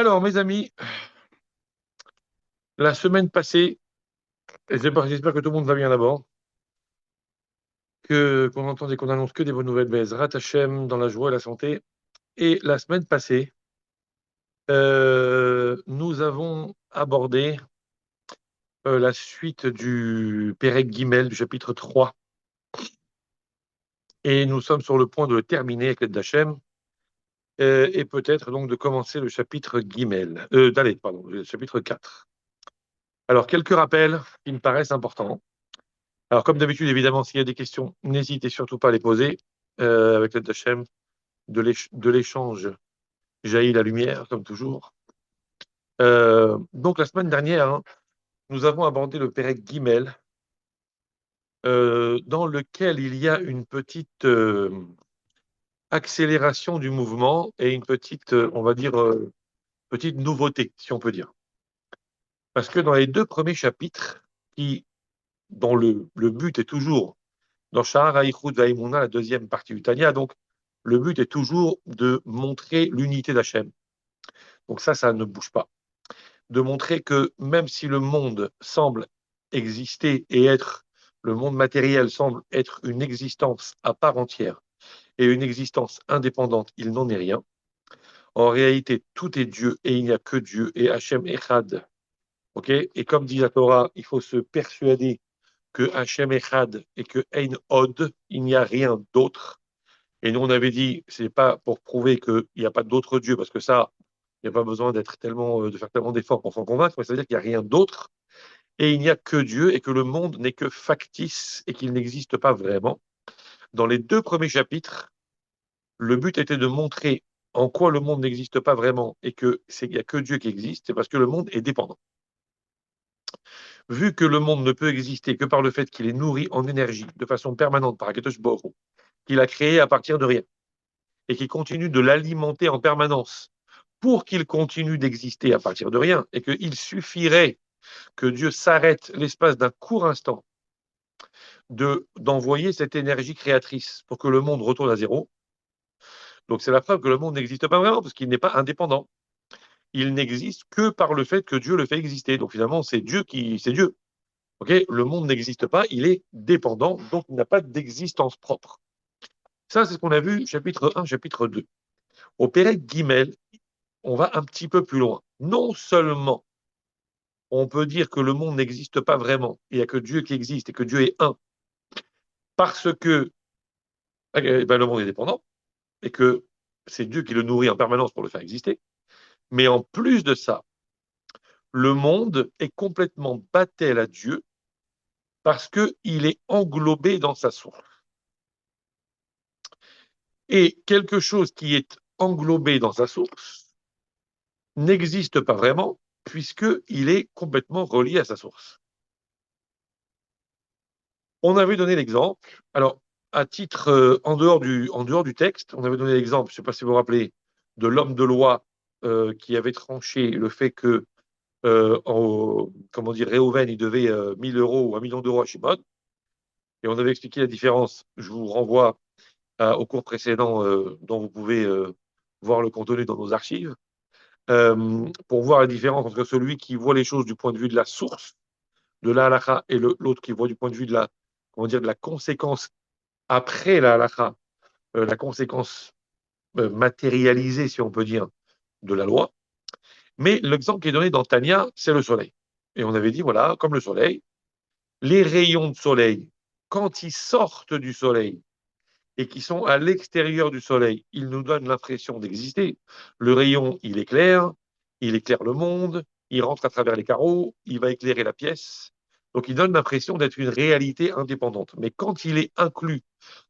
Alors, mes amis, la semaine passée, et j'espère que tout le monde va bien d'abord, qu'on entende et qu'on annonce que des bonnes nouvelles, Bezrat Hachem, dans la joie et la santé. Et la semaine passée, nous avons abordé la suite du Pérec Guimel, du chapitre 3. Et nous sommes sur le point de le terminer avec l'aide d'Hachem, et peut-être donc de commencer le chapitre Guimel, d'Alet, pardon, le chapitre 4. Alors, quelques rappels qui me paraissent importants. Alors, comme d'habitude, évidemment, s'il y a des questions, n'hésitez surtout pas à les poser. Avec l'aide d'Hachem, de l'échange jaillit la lumière, comme toujours. Donc, la semaine dernière, hein, nous avons abordé le Pérec Guimel, dans lequel il y a une petite accélération du mouvement et une petite, on va dire, petite nouveauté, si on peut dire. Parce que dans les deux premiers chapitres, dont le but est toujours dans Shahar Haïchoud Vaïmouna, la deuxième partie du Tanya, donc le but est toujours de montrer l'unité d'Hachem. Donc ça ne bouge pas. De montrer que même si le monde semble exister et être, le monde matériel semble être une existence à part entière et une existence indépendante, il n'en est rien. En réalité, tout est Dieu et il n'y a que Dieu et Hachem Echad. Okay, et comme dit la Torah, il faut se persuader que Hachem Echad et que Ein Od, il n'y a rien d'autre. Et nous, on avait dit, c'est pas pour prouver qu'il n'y a pas d'autre Dieu, parce que ça, il n'y a pas besoin d'être tellement, de faire tellement d'efforts pour s'en convaincre, mais ça veut dire qu'il n'y a rien d'autre, et il n'y a que Dieu, et que le monde n'est que factice, et qu'il n'existe pas vraiment. Dans les deux premiers chapitres, le but était de montrer en quoi le monde n'existe pas vraiment, et qu'il n'y a que Dieu qui existe, c'est parce que le monde est dépendant. Vu que le monde ne peut exister que par le fait qu'il est nourri en énergie de façon permanente par Akadosh Baruch Hu, qu'il a créé à partir de rien, et qui continue de l'alimenter en permanence pour qu'il continue d'exister à partir de rien, et qu'il suffirait que Dieu s'arrête l'espace d'un court instant d'envoyer cette énergie créatrice pour que le monde retourne à zéro. Donc c'est la preuve que le monde n'existe pas vraiment, parce qu'il n'est pas indépendant. Il n'existe que par le fait que Dieu le fait exister. Donc finalement, c'est Dieu. Okay, le monde n'existe pas, il est dépendant, donc il n'a pas d'existence propre. Ça, c'est ce qu'on a vu chapitre 1, chapitre 2. Au Pérec Guimel, on va un petit peu plus loin. Non seulement on peut dire que le monde n'existe pas vraiment, il n'y a que Dieu qui existe et que Dieu est un, parce que le monde est dépendant et que c'est Dieu qui le nourrit en permanence pour le faire exister. Mais en plus de ça, le monde est complètement battel à Dieu parce qu'il est englobé dans sa source. Et quelque chose qui est englobé dans sa source n'existe pas vraiment puisqu'il est complètement relié à sa source. On avait donné l'exemple, alors à titre en dehors du texte, on avait donné l'exemple, je ne sais pas si vous vous rappelez, de l'homme de loi qui avait tranché le fait que, comment dire, Réhouven, il devait 1000 euros ou 1 million d'euros à Shimon, et on avait expliqué la différence. Je vous renvoie au cours précédent dont vous pouvez voir le contenu dans nos archives, pour voir la différence entre celui qui voit les choses du point de vue de la source, de la halakha, et l'autre qui voit du point de vue de la, comment dire, de la conséquence après la halakha, la conséquence matérialisée, si on peut dire, de la loi. Mais l'exemple qui est donné dans Tania, c'est le soleil. Et on avait dit, voilà, comme le soleil, les rayons de soleil, quand ils sortent du soleil et qui sont à l'extérieur du soleil, ils nous donnent l'impression d'exister. Le rayon, il éclaire le monde, il rentre à travers les carreaux, il va éclairer la pièce. Donc il donne l'impression d'être une réalité indépendante. Mais quand il est inclus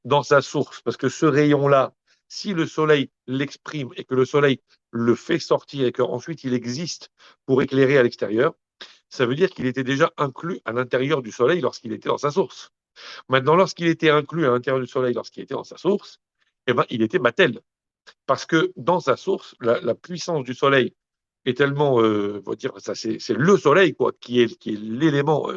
dans sa source, parce que ce rayon-là, si le soleil l'exprime et que le soleil le fait sortir et qu'ensuite il existe pour éclairer à l'extérieur, ça veut dire qu'il était déjà inclus à l'intérieur du soleil lorsqu'il était dans sa source. Maintenant, lorsqu'il était inclus à l'intérieur du soleil, lorsqu'il était dans sa source, eh ben, il était Mattel. Parce que dans sa source, la puissance du soleil est tellement, on va dire, ça, c'est le soleil, quoi, qui est l'élément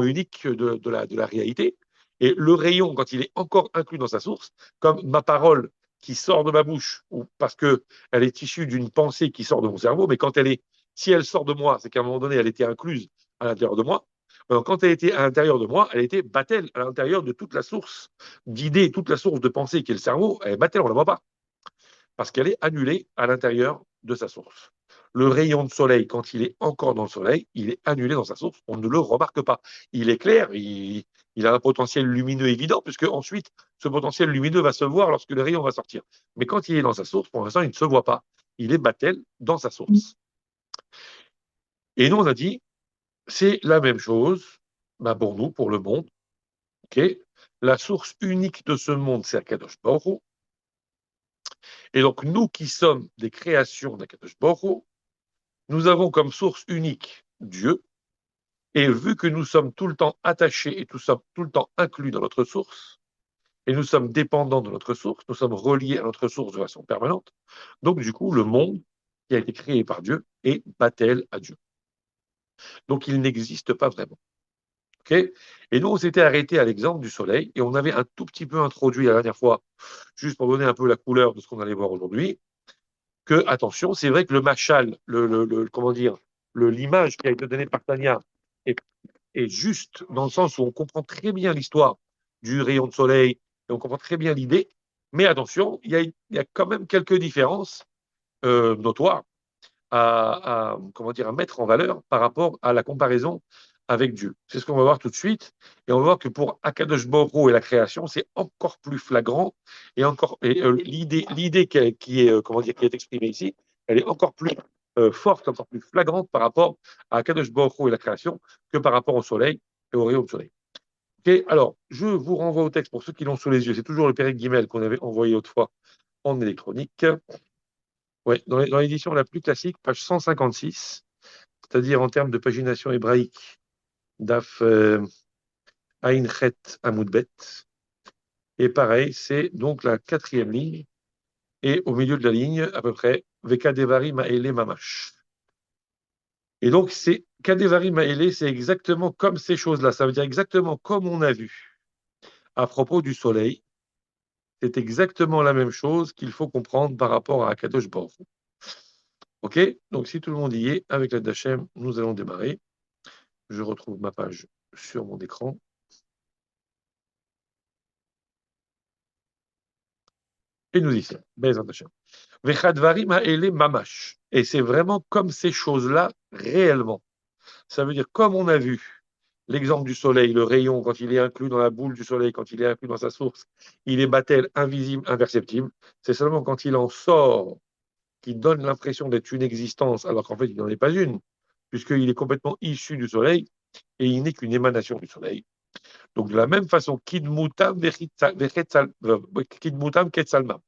unique de la réalité. Et le rayon, quand il est encore inclus dans sa source, comme ma parole qui sort de ma bouche, ou parce qu'elle est issue d'une pensée qui sort de mon cerveau, mais si elle sort de moi, c'est qu'à un moment donné, elle était incluse à l'intérieur de moi. Alors, quand elle était à l'intérieur de moi, elle était battelle à l'intérieur de toute la source d'idées, toute la source de pensée qui est le cerveau, elle est battelle, on ne la voit pas, parce qu'elle est annulée à l'intérieur de sa source. Le rayon de soleil, quand il est encore dans le soleil, il est annulé dans sa source, on ne le remarque pas. Il est clair, il a un potentiel lumineux évident, puisque ensuite, ce potentiel lumineux va se voir lorsque le rayon va sortir. Mais quand il est dans sa source, pour l'instant, il ne se voit pas. Il est battel dans sa source. Et nous, on a dit, c'est la même chose pour nous, pour le monde. Okay, la source unique de ce monde, c'est Akadosh Baruch Hu. Et donc, nous qui sommes des créations d'Akadosh Baruch Hu, nous avons comme source unique Dieu. Et vu que nous sommes tout le temps attachés et nous sommes tout le temps inclus dans notre source, et nous sommes dépendants de notre source, nous sommes reliés à notre source de façon permanente, donc du coup, le monde qui a été créé par Dieu est battel à Dieu. Donc, il n'existe pas vraiment. Okay, et nous, on s'était arrêté à l'exemple du soleil, et on avait un tout petit peu introduit la dernière fois, juste pour donner un peu la couleur de ce qu'on allait voir aujourd'hui, que, attention, c'est vrai que le machal, comment dire, l'image qui a été donnée par Tania est juste dans le sens où on comprend très bien l'histoire du rayon de soleil, et on comprend très bien l'idée, mais attention, il y a quand même quelques différences notoires comment dire, à mettre en valeur par rapport à la comparaison avec Dieu. C'est ce qu'on va voir tout de suite. Et on va voir que pour Akadosh Baruch Hu et la création, c'est encore plus flagrant. L'idée qui est, comment dire, qui est exprimée ici, elle est encore plus forte, encore plus flagrante par rapport à Akadosh Baruch Hu et la création que par rapport au soleil et au rayon du soleil. Okay, alors, je vous renvoie au texte pour ceux qui l'ont sous les yeux. C'est toujours le Pérec Guimel qu'on avait envoyé autrefois en électronique. Ouais, dans l'édition la plus classique, page 156, c'est-à-dire en termes de pagination hébraïque, Daf Ain Chet Amud Bet. Et pareil, c'est donc la quatrième ligne, et au milieu de la ligne, à peu près, Veka Devari Maele Mamash. Et donc, c'est Kadevari Maele, c'est exactement comme ces choses-là. Ça veut dire exactement comme on a vu à propos du soleil. C'est exactement la même chose qu'il faut comprendre par rapport à Akadosh Baruch Hu. Ok, donc si tout le monde y est, avec l'aide d'Hachem, nous allons démarrer. Je retrouve ma page sur mon écran. Et nous y sommes. Bezrat Hachem. Vechadvarim ha'ele mamash. Et c'est vraiment comme ces choses-là réellement. Ça veut dire comme on a vu l'exemple du soleil, le rayon, quand il est inclus dans la boule du soleil, quand il est inclus dans sa source, il est battel, invisible, imperceptible. C'est seulement quand il en sort qu'il donne l'impression d'être une existence, alors qu'en fait, il n'en est pas une, puisqu'il est complètement issu du soleil et il n'est qu'une émanation du soleil. Donc, de la même façon, Kidmutam Ketsalma.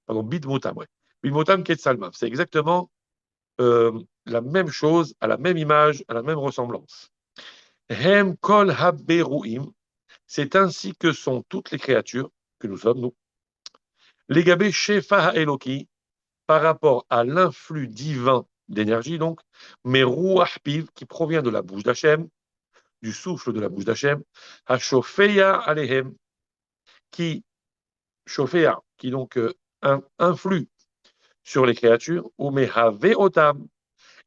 Pardon, Bidmutam, ouais. Bidmutam Ketsalma. C'est exactement la même chose, à la même image, à la même ressemblance. Hem Kol Haberuim. C'est ainsi que sont toutes les créatures que nous sommes, nous. Les gabé Shefa Eloki, par rapport à l'influx divin d'énergie, donc, mais Ruach Piv, qui provient de la bouche d'Hachem, du souffle de la bouche d'Hachem, Hashofeya Alehem, qui Shofea, qui donc influe sur les créatures, ou Mehave Otam,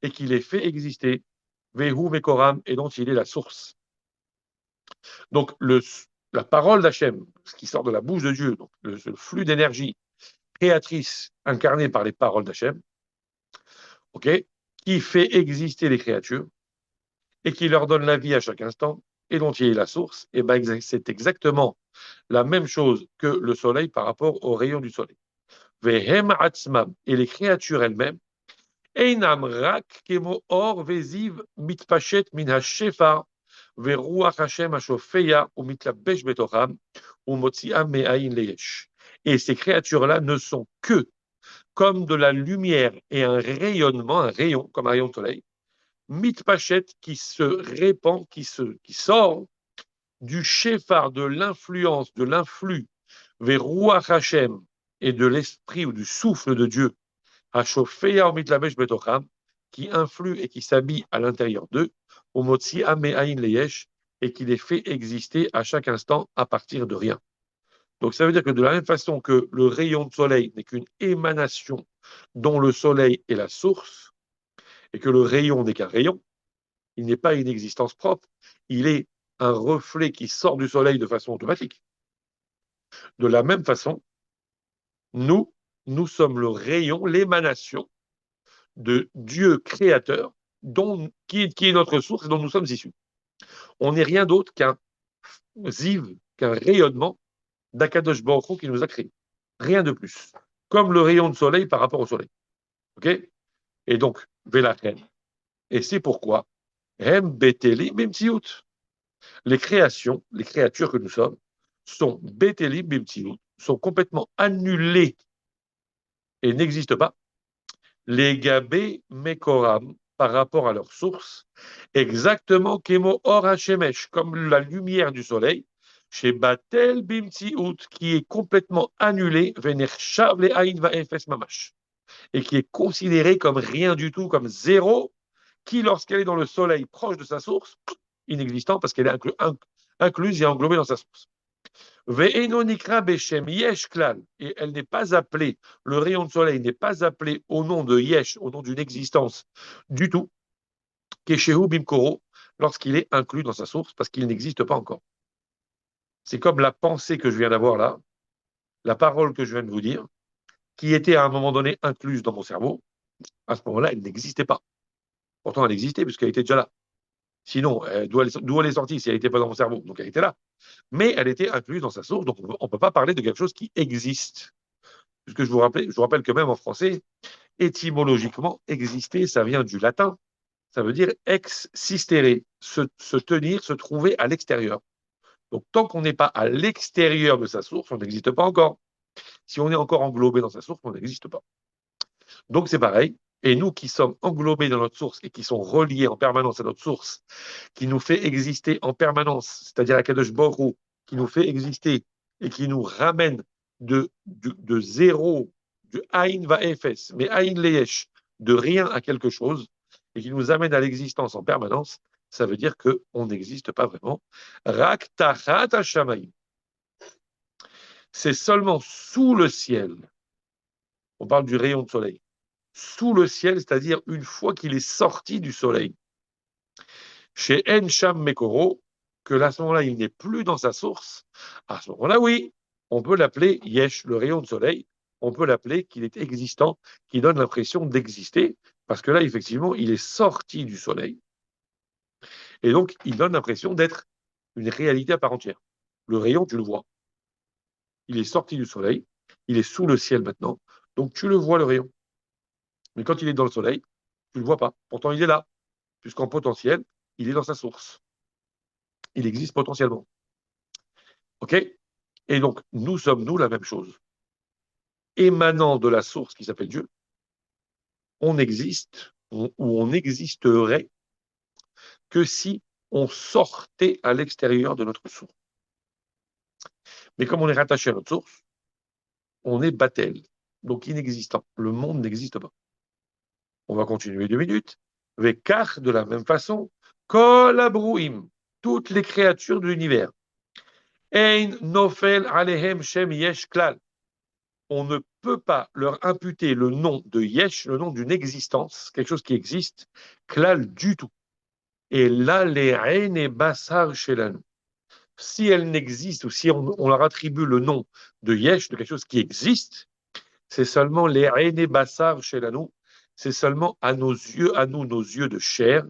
et qui les fait exister, Vehu Mekoram, et dont il est la source. Donc, la parole d'Hachem, ce qui sort de la bouche de Dieu, donc le flux d'énergie créatrice incarné par les paroles d'Hachem, okay, qui fait exister les créatures et qui leur donne la vie à chaque instant et dont il est la source, et ben c'est exactement la même chose que le soleil par rapport aux rayons du soleil. Vehem atzmam, et les créatures elles-mêmes, einam rak kemo or veziv mitpashet min hashefa veruach Hashem hashofeya ou mitlabesh betocham ou motziam me'ayin leyesh. Et ces créatures-là ne sont que comme de la lumière et un rayonnement, un rayon, comme un rayon de soleil, mitpachet qui se répand, qui sort du shefar, de l'influence, de l'influx vers Ruach Hashem et de l'esprit ou du souffle de Dieu, Hashofeya ou mitlabesh betocham, qui influe et qui s'habille à l'intérieur d'eux, au motzi ame'ain leyesh, et qui les fait exister à chaque instant à partir de rien. Donc ça veut dire que de la même façon que le rayon de soleil n'est qu'une émanation dont le soleil est la source, et que le rayon n'est qu'un rayon, il n'est pas une existence propre, il est un reflet qui sort du soleil de façon automatique. De la même façon, nous, nous sommes le rayon, l'émanation de Dieu créateur, qui est notre source et dont nous sommes issus. On n'est rien d'autre qu'un ziv, qu'un rayonnement d'Akadosh Baruch Hu qui nous a créés. Rien de plus. Comme le rayon de soleil par rapport au soleil. OK? Et donc, Velachen. Et c'est pourquoi, Hem Beteli Bimtiout. Les créations, les créatures que nous sommes, sont Beteli Bimtiout, sont complètement annulées et n'existent pas. Les Gabé Mekoram, par rapport à leur source, exactement Kemo Or Hashemesh, comme la lumière du soleil, chez Batel Bimtiout, qui est complètement annulée, Venershav le Aïn va Efes Mamash, et qui est considérée comme rien du tout, comme zéro, qui, lorsqu'elle est dans le soleil proche de sa source, inexistant parce qu'elle est incluse et englobée dans sa source. Ve'enonikra beshem yesh klal, et elle n'est pas appelée, le rayon de soleil n'est pas appelé au nom de yesh, au nom d'une existence du tout, keshehu bimkoro, lorsqu'il est inclus dans sa source, parce qu'il n'existe pas encore. C'est comme la pensée que je viens d'avoir là, la parole que je viens de vous dire, qui était à un moment donné incluse dans mon cerveau, à ce moment-là, elle n'existait pas. Pourtant, elle existait puisqu'elle était déjà là. Sinon, d'où elle est sortie si elle n'était pas dans mon cerveau? Donc elle était là. Mais elle était incluse dans sa source, donc on ne peut pas parler de quelque chose qui existe. Puisque je vous rappelle que même en français, étymologiquement, exister, ça vient du latin, ça veut dire ex sistere, se tenir, se trouver à l'extérieur. Donc tant qu'on n'est pas à l'extérieur de sa source, on n'existe pas encore. Si on est encore englobé dans sa source, on n'existe pas. Donc c'est pareil. Et nous qui sommes englobés dans notre source et qui sont reliés en permanence à notre source, qui nous fait exister en permanence, c'est-à-dire à Kadosh Baruch Hu, qui nous fait exister et qui nous ramène de zéro, du Aïn va Efes, mais Aïn Leyesh, de rien à quelque chose, et qui nous amène à l'existence en permanence, ça veut dire qu'on n'existe pas vraiment. Rak tachat hashamayim. C'est seulement sous le ciel, on parle du rayon de soleil, sous le ciel, c'est-à-dire une fois qu'il est sorti du soleil, chez En Sham Mekoro, que à ce moment-là, il n'est plus dans sa source, à ce moment-là, oui, on peut l'appeler Yesh, le rayon de soleil, on peut l'appeler qu'il est existant, qui donne l'impression d'exister, parce que là, effectivement, il est sorti du soleil, et donc il donne l'impression d'être une réalité à part entière. Le rayon, tu le vois. Il est sorti du soleil, il est sous le ciel maintenant, donc tu le vois, le rayon. Mais quand il est dans le soleil, tu ne le vois pas. Pourtant, il est là, puisqu'en potentiel, il est dans sa source. Il existe potentiellement. OK? Et donc, nous sommes, nous, la même chose. Émanant de la source qui s'appelle Dieu, on existe, ou on n'existerait que si on sortait à l'extérieur de notre source. Mais comme on est rattaché à notre source, on est battel, donc inexistant. Le monde n'existe pas. On va continuer 2 minutes. Vekach, de la même façon, kol abruim, toutes les créatures de l'univers. Ein nofel alehem shem yesh klal. On ne peut pas leur imputer le nom de yesh, le nom d'une existence, quelque chose qui existe, klal du tout. Et là, les reines et bassar shelanu. Si elles n'existent ou si on leur attribue le nom de yesh, de quelque chose qui existe, c'est seulement les reines et bassar shelanu, c'est seulement à nos yeux, à nous, nos yeux de chair,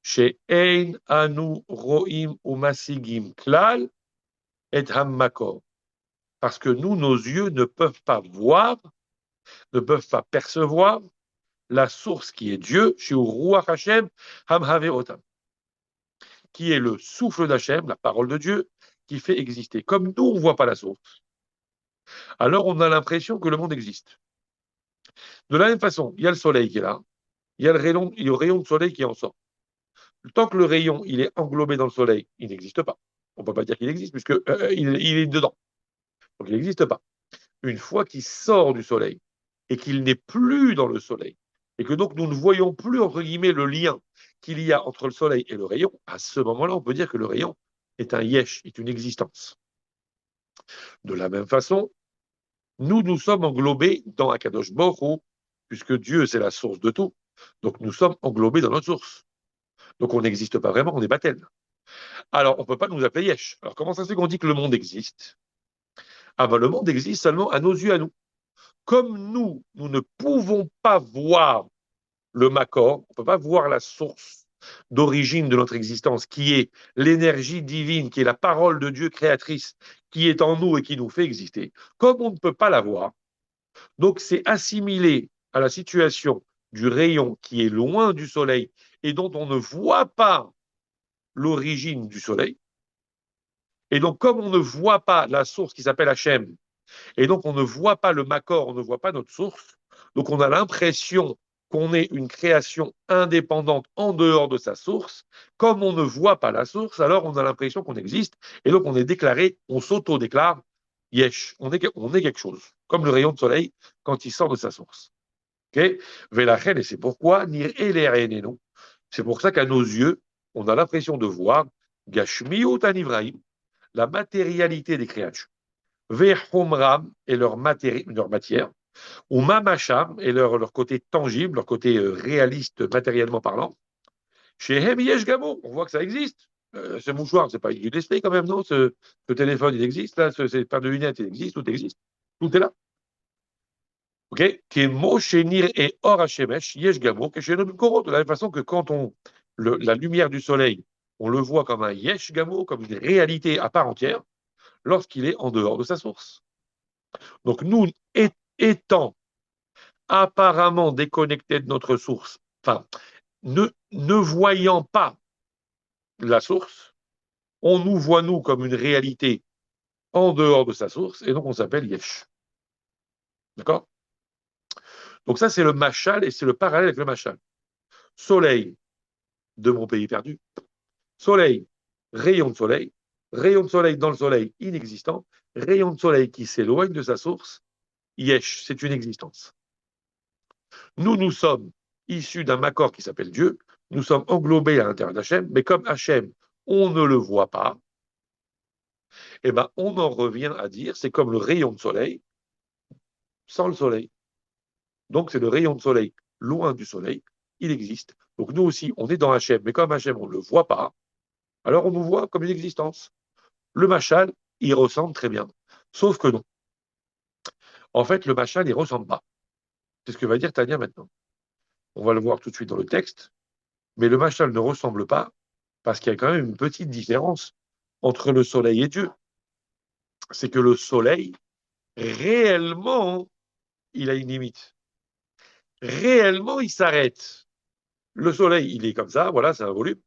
chez ein anu roim ou masigim klal et hammakor. Parce que nous, nos yeux ne peuvent pas voir, ne peuvent pas percevoir la source qui est Dieu, chez Ruach Hashem, Ham Otam, qui est le souffle d'Hachem, la parole de Dieu, qui fait exister. Comme nous, on ne voit pas la source, alors on a l'impression que le monde existe. De la même façon, il y a le soleil qui est là, il y a le rayon de soleil qui en sort. Tant que le rayon il est englobé dans le soleil, il n'existe pas. On ne peut pas dire qu'il existe, puisque il est dedans. Donc il n'existe pas. Une fois qu'il sort du soleil et qu'il n'est plus dans le soleil, et que donc nous ne voyons plus, entre guillemets, le lien qu'il y a entre le soleil et le rayon, à ce moment-là, on peut dire que le rayon est un yesh, est une existence. De la même façon, nous sommes englobés dans Akadosh Baruch Hu, puisque Dieu, c'est la source de tout. Donc nous sommes englobés dans notre source. Donc on n'existe pas vraiment, on est Batel. Alors on ne peut pas nous appeler Yesh. Alors comment ça se fait qu'on dit que le monde existe? Ah ben le monde existe seulement à nos yeux, à nous. Comme nous ne pouvons pas voir le Makor, on ne peut pas voir la source d'origine de notre existence, qui est l'énergie divine, qui est la parole de Dieu créatrice, qui est en nous et qui nous fait exister. Comme on ne peut pas la voir, donc c'est assimilé à la situation du rayon qui est loin du soleil et dont on ne voit pas l'origine du soleil. Et donc, comme on ne voit pas la source qui s'appelle Hachem, et donc on ne voit pas le Makor, on ne voit pas notre source, donc on a l'impression qu'on est une création indépendante en dehors de sa source. Comme on ne voit pas la source, alors on a l'impression qu'on existe, et donc on est déclaré, on s'auto-déclare Yesh, on est quelque chose, comme le rayon de soleil quand il sort de sa source. Okay. Et c'est pourquoi, c'est pour ça qu'à nos yeux, on a l'impression de voir Gashmiut Anivraim, la matérialité des créatures. Vehomram et leur matière, ou Mamacham et leur côté tangible, leur côté réaliste matériellement parlant. Chez Hem Yesh Gamo, on voit que ça existe. Ce mouchoir, c'est pas du display quand même, non? Ce téléphone, il existe, là, cette paire de lunettes, il existe, tout existe. Tout est là. Ok? Qui est Moshenir et Or Hashemesh, Yesh Gamo, que chez Korot, de la même façon que quand la lumière du soleil, on le voit comme un Yesh Gamo, comme une réalité à part entière, lorsqu'il est en dehors de sa source. Donc nous, étant apparemment déconnectés de notre source, enfin, ne voyant pas la source, on nous voit, nous, comme une réalité en dehors de sa source, et donc on s'appelle Yesh. D'accord? Donc ça, c'est le machal, et c'est le parallèle avec le machal. Soleil de mon pays perdu, soleil, rayon de soleil dans le soleil inexistant, rayon de soleil qui s'éloigne de sa source, Yesh, c'est une existence. Nous sommes issus d'un accord qui s'appelle Dieu, nous sommes englobés à l'intérieur d'Hachem, mais comme Hachem, on ne le voit pas, eh ben, on en revient à dire, c'est comme le rayon de soleil sans le soleil. Donc c'est le rayon de soleil loin du soleil, il existe. Donc nous aussi, on est dans Hachem, mais comme Hachem, on ne le voit pas, alors on nous voit comme une existence. Le machal, il ressemble très bien. Sauf que non. En fait, le machal, il ne ressemble pas. C'est ce que va dire Tania maintenant. On va le voir tout de suite dans le texte. Mais le machal ne ressemble pas parce qu'il y a quand même une petite différence entre le soleil et Dieu. C'est que le soleil, réellement, il a une limite. Réellement, il s'arrête. Le soleil, il est comme ça, voilà, c'est un volume.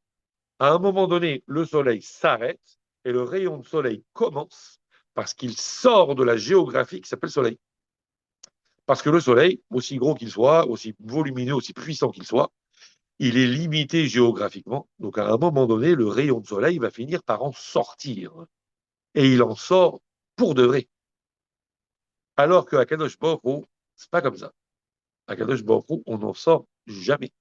À un moment donné, le soleil s'arrête et le rayon de soleil commence parce qu'il sort de la géographie qui s'appelle soleil. Parce que le soleil, aussi gros qu'il soit, aussi volumineux, aussi puissant qu'il soit, il est limité géographiquement. Donc à un moment donné, le rayon de soleil va finir par en sortir. Et il en sort pour de vrai. Alors qu'à Kadosh Baruch c'est pas comme ça. À Kadosh Baruch on n'en sort jamais.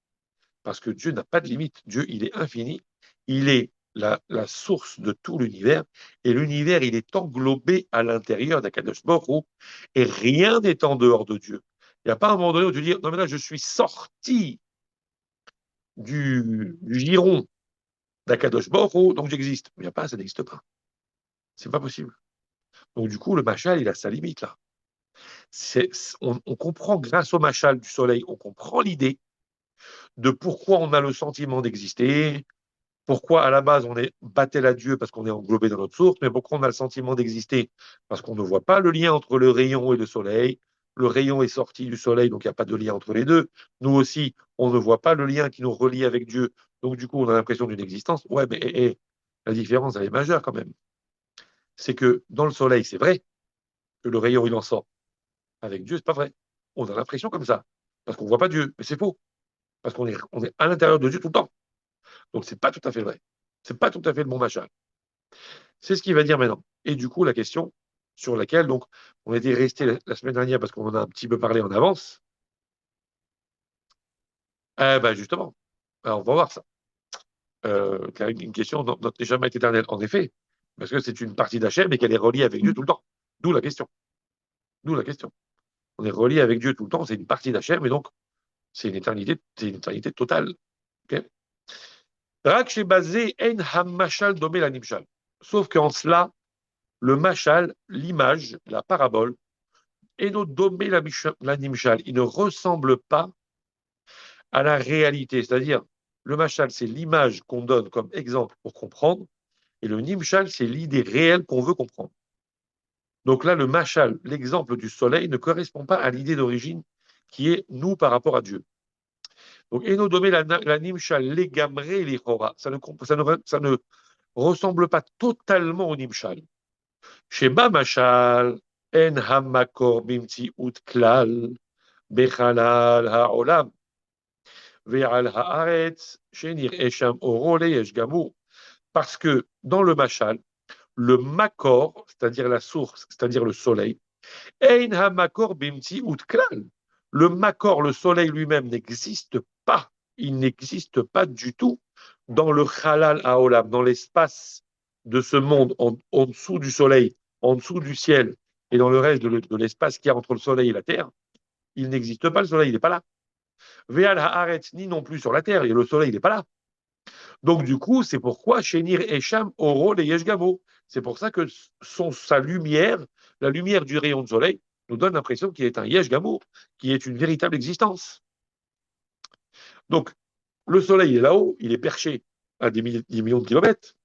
Parce que Dieu n'a pas de limite. Dieu, il est infini. Il est la source de tout l'univers. Et l'univers, il est englobé à l'intérieur d'Akadosh Baruch et rien n'est en dehors de Dieu. Il n'y a pas un moment donné où tu dis, non mais là, je suis sorti du giron d'Akadosh Baruch donc j'existe. Il n'y a pas, ça n'existe pas. C'est pas possible. Donc du coup, le machal, il a sa limite là. On comprend grâce au machal du soleil, on comprend l'idée de pourquoi on a le sentiment d'exister, pourquoi à la base on est battel à Dieu parce qu'on est englobé dans notre source, mais pourquoi on a le sentiment d'exister parce qu'on ne voit pas le lien entre le rayon et le soleil. Le rayon est sorti du soleil, donc il n'y a pas de lien entre les deux. Nous aussi, on ne voit pas le lien qui nous relie avec Dieu, donc du coup on a l'impression d'une existence. Ouais, mais la différence, elle est majeure quand même. C'est que dans le soleil, c'est vrai que le rayon il en sort. Avec Dieu, c'est pas vrai. On a l'impression comme ça, parce qu'on ne voit pas Dieu, mais c'est faux, parce qu'on est à l'intérieur de Dieu tout le temps. Donc c'est pas tout à fait vrai. C'est pas tout à fait le bon machin. C'est ce qu'il va dire maintenant. Et du coup, la question sur laquelle donc on était resté la semaine dernière parce qu'on en a un petit peu parlé en avance. Eh ben justement, alors, on va voir ça. Une question dans notre jamais éternel, en effet, parce que c'est une partie d'Hachem et qu'elle est reliée avec Dieu tout le temps. D'où la question. D'où la question. On est relié avec Dieu tout le temps, c'est une partie d'Hachem, et donc c'est une éternité totale. Ok. Rak chez basé en hammashal domé la nimshal. Sauf qu'en cela, le mashal, l'image, la parabole, et nos domé la nimshal, il ne ressemble pas à la réalité. C'est-à-dire, le mashal, c'est l'image qu'on donne comme exemple pour comprendre, et le nimshal, c'est l'idée réelle qu'on veut comprendre. Donc là, le mashal, l'exemple du soleil, ne correspond pas à l'idée d'origine qui est nous par rapport à Dieu. Donc, Enodomé, la nimshal, les gamré, les chora, ça ne ressemble pas totalement au nimshal. Sheba mashal, en hamakor bimti ut klal, bechalal ha'olam, ve'al ha'aretz, shenir esham oro leyesh gamur. Parce que dans le mashal, le makor, c'est-à-dire la source, c'est-à-dire le soleil, ein hamakor bimti ut klal. Le makor, le soleil lui-même, n'existe pas. Il n'existe pas du tout dans le halal haolam, dans l'espace de ce monde, en dessous du soleil, en dessous du ciel, et dans le reste de l'espace qu'il y a entre le soleil et la terre. Il n'existe pas, le soleil, il n'est pas là. Ve'al haaretz, ni non plus sur la terre, et le soleil, il n'est pas là. Donc, du coup, c'est pourquoi Shenir Esham Oro le Yeshgamo. C'est pour ça que sa lumière, la lumière du rayon de soleil, nous donne l'impression qu'il est un Yeshgamo, qui est une véritable existence. Donc, le soleil est là-haut, il est perché à des millions de kilomètres.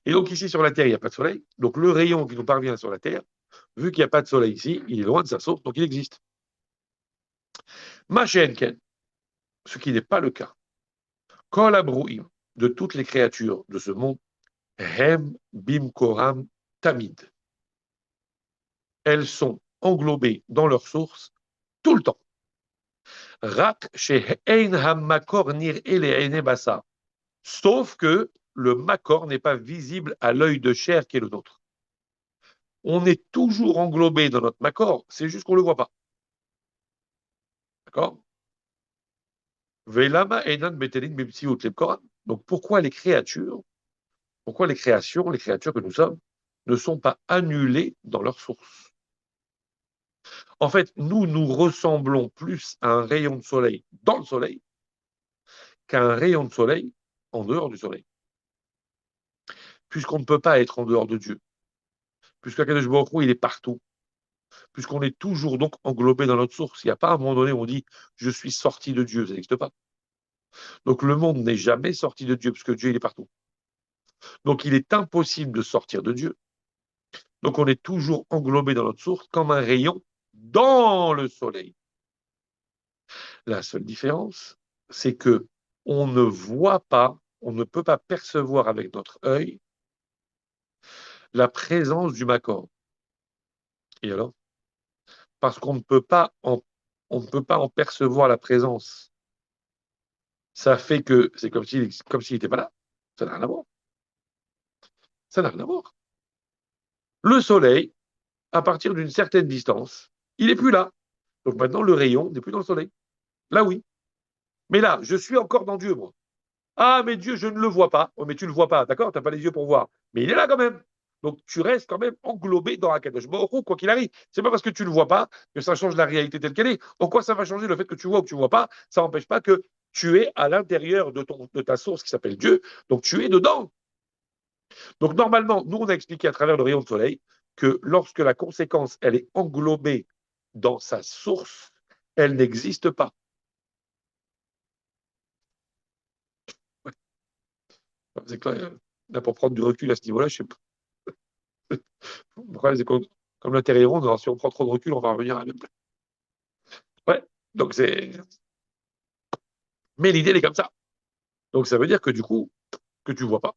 Et donc, ici, sur la Terre, il n'y a pas de soleil. Donc, le rayon qui nous parvient sur la Terre, vu qu'il n'y a pas de soleil ici, il est loin de sa source, donc il existe. Machenken, ce qui n'est pas le cas. Kol Abrouim, de toutes les créatures de ce monde, Hem Bimkoram Tamid. Elles sont englobées dans leur source tout le temps. Rak Shehein Hammakor Nir Ele Basa. Sauf que le makor n'est pas visible à l'œil de chair qui est le nôtre. On est toujours englobé dans notre makor, c'est juste qu'on ne le voit pas. D'accord? Velama Einan Betelin Bimtsiut Lemkoram. Donc pourquoi les créatures, pourquoi les créations, les créatures que nous sommes, ne sont pas annulées dans leur source? En fait, nous ressemblons plus à un rayon de soleil dans le soleil qu'à un rayon de soleil en dehors du soleil. Puisqu'on ne peut pas être en dehors de Dieu. Puisqu'Akadosh Baruch Hu, il est partout. Puisqu'on est toujours donc englobé dans notre source. Il n'y a pas un moment donné où on dit « je suis sorti de Dieu », ça n'existe pas. Donc le monde n'est jamais sorti de Dieu, puisque Dieu, il est partout. Donc il est impossible de sortir de Dieu. Donc on est toujours englobé dans notre source comme un rayon dans le soleil. La seule différence, c'est que on ne voit pas, on ne peut pas percevoir avec notre œil la présence du Makor. Et alors? Parce qu'on ne peut pas on ne peut pas en percevoir la présence. Ça fait que c'est comme s'il n'était pas là. Ça n'a rien à voir. Ça n'a rien à voir. Le soleil, à partir d'une certaine distance, il n'est plus là. Donc maintenant, le rayon n'est plus dans le soleil. Là, oui. Mais là, je suis encore dans Dieu, moi. Ah, mais Dieu, je ne le vois pas. Oh, mais tu ne le vois pas, d'accord? Tu n'as pas les yeux pour voir. Mais il est là quand même. Donc tu restes quand même englobé dans Akadosh Baruch Hu, quoi qu'il arrive. C'est pas parce que tu ne le vois pas que ça change la réalité telle qu'elle est. En quoi ça va changer le fait que tu vois ou que tu ne vois pas? Ça n'empêche pas que tu es à l'intérieur de ta source qui s'appelle Dieu. Donc tu es dedans. Donc normalement, nous, on a expliqué à travers le rayon de soleil que lorsque la conséquence, elle est englobée dans sa source, elle n'existe pas. Ouais. C'est clair. Là, pour prendre du recul à ce niveau-là, je sais pas. Le problème, c'est comme la Terre est ronde, alors si on prend trop de recul, on va revenir à la même place. Ouais, donc c'est. Mais l'idée, elle est comme ça. Donc ça veut dire que du coup, que tu vois pas.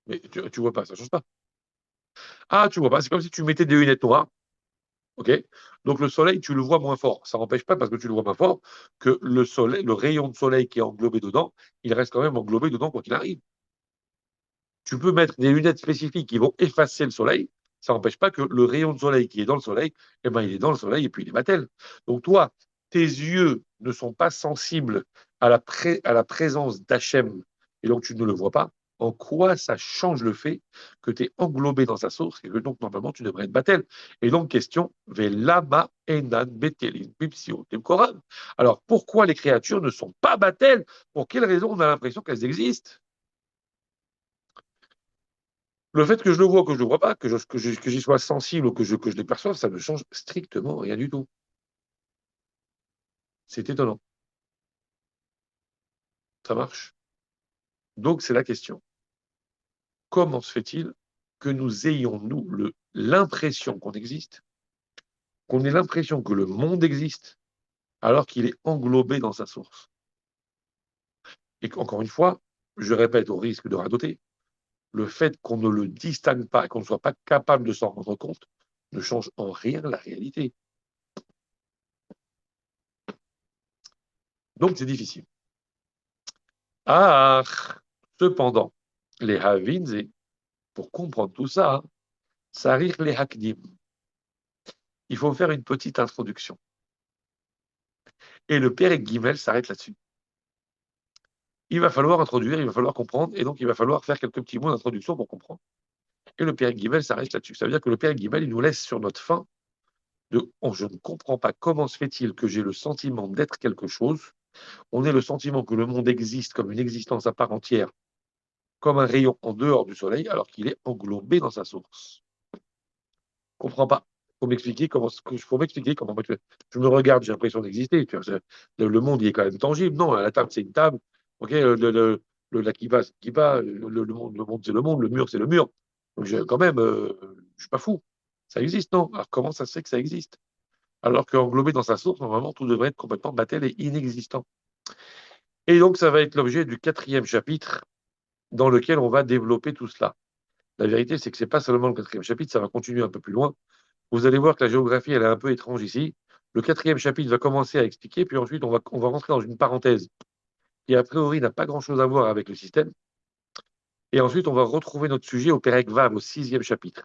Mais tu vois pas, ça change pas. Ah, tu vois pas, c'est comme si tu mettais des lunettes noires. OK? Donc le soleil, tu le vois moins fort. Ça n'empêche pas, parce que tu le vois moins fort, que le soleil, le rayon de soleil qui est englobé dedans, il reste quand même englobé dedans quoi qu'il arrive. Tu peux mettre des lunettes spécifiques qui vont effacer le soleil. Ça n'empêche pas que le rayon de soleil qui est dans le soleil, eh ben, il est dans le soleil et puis il est batel. Donc toi, tes yeux ne sont pas sensibles à la présence d'Hachem et donc tu ne le vois pas. En quoi ça change le fait que tu es englobé dans sa source et que donc normalement tu devrais être battel? Et donc question, velama enan betelin pipsio temkoram. Alors pourquoi les créatures ne sont pas battelles? Pour quelle raison on a l'impression qu'elles existent? Le fait que je le vois ou que je ne le vois pas, que j'y sois sensible ou que je les perçoive, ça ne change strictement rien du tout. C'est étonnant. Ça marche. Donc c'est la question. Comment se fait-il que nous ayons, nous, l'impression qu'on existe, qu'on ait l'impression que le monde existe, alors qu'il est englobé dans sa source? Et qu'encore une fois, je répète au risque de radoter, le fait qu'on ne le distingue pas et qu'on ne soit pas capable de s'en rendre compte ne change en rien la réalité. Donc c'est difficile. Ah, cependant, les Havinze, pour comprendre tout ça, Sarir les Hakdim, il faut faire une petite introduction. Et le Père Guimel s'arrête là-dessus. Il va falloir introduire, il va falloir comprendre, et donc il va falloir faire quelques petits mots d'introduction pour comprendre. Et le Père Guimel s'arrête là-dessus. Ça veut dire que le Père Guimel, il nous laisse sur notre faim de oh, je ne comprends pas comment se fait-il que j'ai le sentiment d'être quelque chose. On ait le sentiment que le monde existe comme une existence à part entière, comme un rayon en dehors du soleil, alors qu'il est englobé dans sa source. Je ne comprends pas. Faut m'expliquer comment moi, je me regarde, j'ai l'impression d'exister. Le monde, il est quand même tangible. Non, la table, c'est une table. Ok, la kippa, c'est une kippa. Le monde, c'est le monde. Le mur, c'est le mur. Donc, quand même, je suis pas fou. Ça existe, non? Alors, comment ça se fait que ça existe? Alors qu'englobé dans sa source, normalement, tout devrait être complètement battel et inexistant. Et donc, ça va être l'objet du 4e chapitre dans lequel on va développer tout cela. La vérité, c'est que c'est pas seulement le 4e chapitre, ça va continuer un peu plus loin. Vous allez voir que la géographie, elle est un peu étrange ici. Le 4e chapitre va commencer à expliquer, puis ensuite, on va rentrer dans une parenthèse qui, a priori, n'a pas grand-chose à voir avec le système. Et ensuite, on va retrouver notre sujet au Pérec Vav, au 6e chapitre.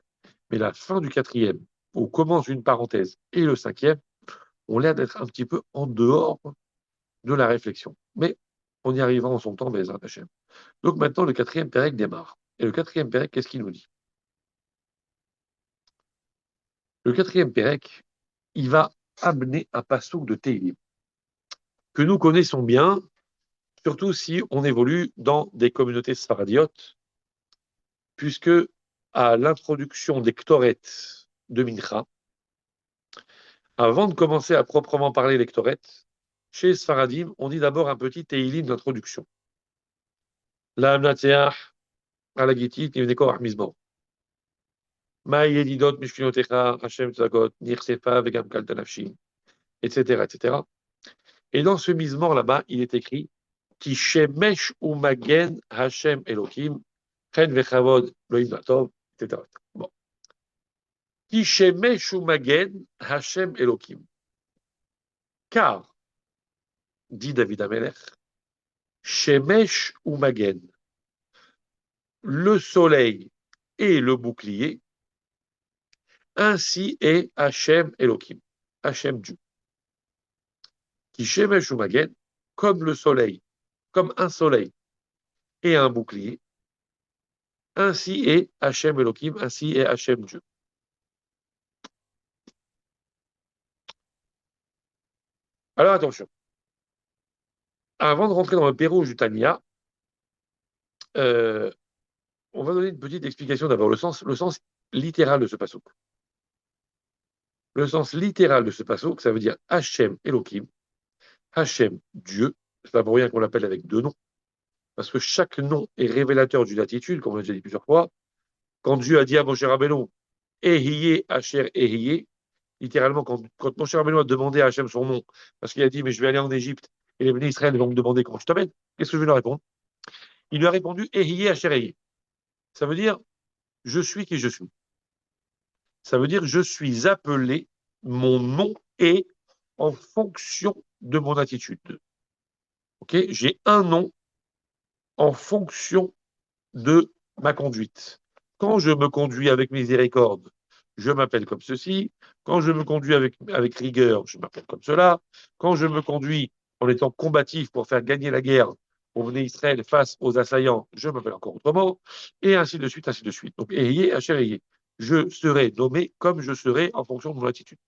Mais la fin du 4e, où commence une parenthèse, et le 5e, ont l'air d'être un petit peu en dehors de la réflexion. Mais on y arrivera en son temps, Bezrat Hashem. Donc maintenant, le 4e Pérec démarre. Et le 4e Pérec, qu'est-ce qu'il nous dit? Le 4e Pérec, il va amener un passouk de Télim que nous connaissons bien, surtout si on évolue dans des communautés sfaradiotes, puisque à l'introduction des Ktoret de Mincha, avant de commencer à proprement parler les Ktoret, chez Sfaradim, on dit d'abord un petit Teilim d'introduction. La Amnatseach, Alagitit, Nivnekor Mizmor. Ma Yedidot, Mishkinotecha, Hashem Tzagot, Nirsefa, Vegam Kaltanafshim, etc., etc. Et dans ce Mizmor là-bas, il est écrit Ki Shemesh Umagen Hashem Elohim, Chen Vechavod Loim Latov, etc. Bon. Ki Shemesh Umagen Hashem Elohim. Car, dit David Amelech, Shemesh Umagen, le soleil et le bouclier, ainsi est Hashem Elohim, Hashem Dieu. Qui Shemesh Umagen, comme le soleil, comme un soleil et un bouclier, ainsi est Hashem Elohim, ainsi est Hashem Dieu. Alors attention, avant de rentrer dans le Pérou du Tania, euh, on va donner une petite explication d'abord, le sens littéral de ce passouk. Le sens littéral de ce passouk, ça veut dire Hashem Elohim, Hashem Dieu. C'est pas pour rien qu'on l'appelle avec deux noms, parce que chaque nom est révélateur d'une attitude, comme on l'a déjà dit plusieurs fois. Quand Dieu a dit à Moshe Rabbeinu, Ehiye Asher Ehiye, littéralement, quand Moshe Rabbeinu a demandé à Hashem son nom, parce qu'il a dit, mais je vais aller en Égypte, et les bénis Israël vont me demander comment je t'appelle, qu'est-ce que je vais leur répondre? Il lui a répondu, Ehiye Asher Ehiye. Ça veut dire, je suis qui je suis. Ça veut dire, je suis appelé, mon nom est en fonction de mon attitude. Ok, j'ai un nom en fonction de ma conduite. Quand je me conduis avec miséricorde, je m'appelle comme ceci. Quand je me conduis avec rigueur, je m'appelle comme cela. Quand je me conduis en étant combatif pour faire gagner la guerre, pour mener Israël face aux assaillants, je m'appelle encore autrement, et ainsi de suite, ainsi de suite. Donc, ayez, Hachem, ayez. Je serai nommé comme je serai en fonction de mon attitude.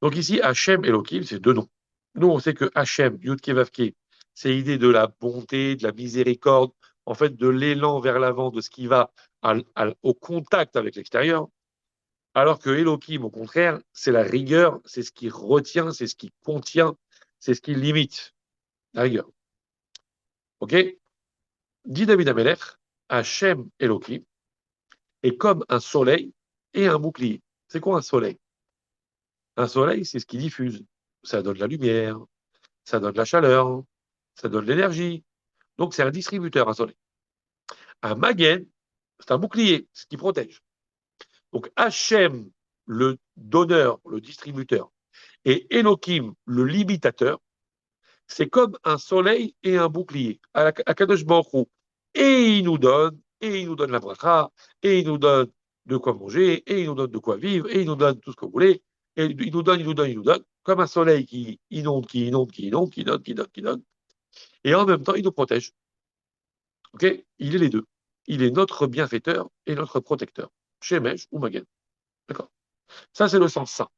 Donc ici, Hachem et Elohim, c'est deux noms. Nous, on sait que Hachem, Yud Vavke, c'est l'idée de la bonté, de la miséricorde, en fait, de l'élan vers l'avant, de ce qui va au contact avec l'extérieur. Alors que Elohim, au contraire, c'est la rigueur, c'est ce qui retient, c'est ce qui contient, c'est ce qui limite la rigueur. OK? Dit David Amelech, Hachem Elohim est comme un soleil et un bouclier. C'est quoi un soleil? Un soleil, c'est ce qui diffuse. Ça donne la lumière, ça donne la chaleur, ça donne l'énergie. Donc, c'est un distributeur, un soleil. Un magen, c'est un bouclier, ce qui protège. Donc, Hachem, le donneur, le distributeur, et Elohim, le limitateur, c'est comme un soleil et un bouclier. À Kadosh Baruch Hu. Et il nous donne la bracha, et il nous donne de quoi manger, et il nous donne de quoi vivre, et il nous donne tout ce que vous voulez, et il nous donne, il nous donne, il nous donne, comme un soleil qui inonde, qui inonde, qui inonde, qui donne, qui donne, qui donne. Et en même temps, il nous protège. Ok? Il est les deux. Il est notre bienfaiteur et notre protecteur. Shemesh ou Magen. D'accord? Ça, c'est le sens sain.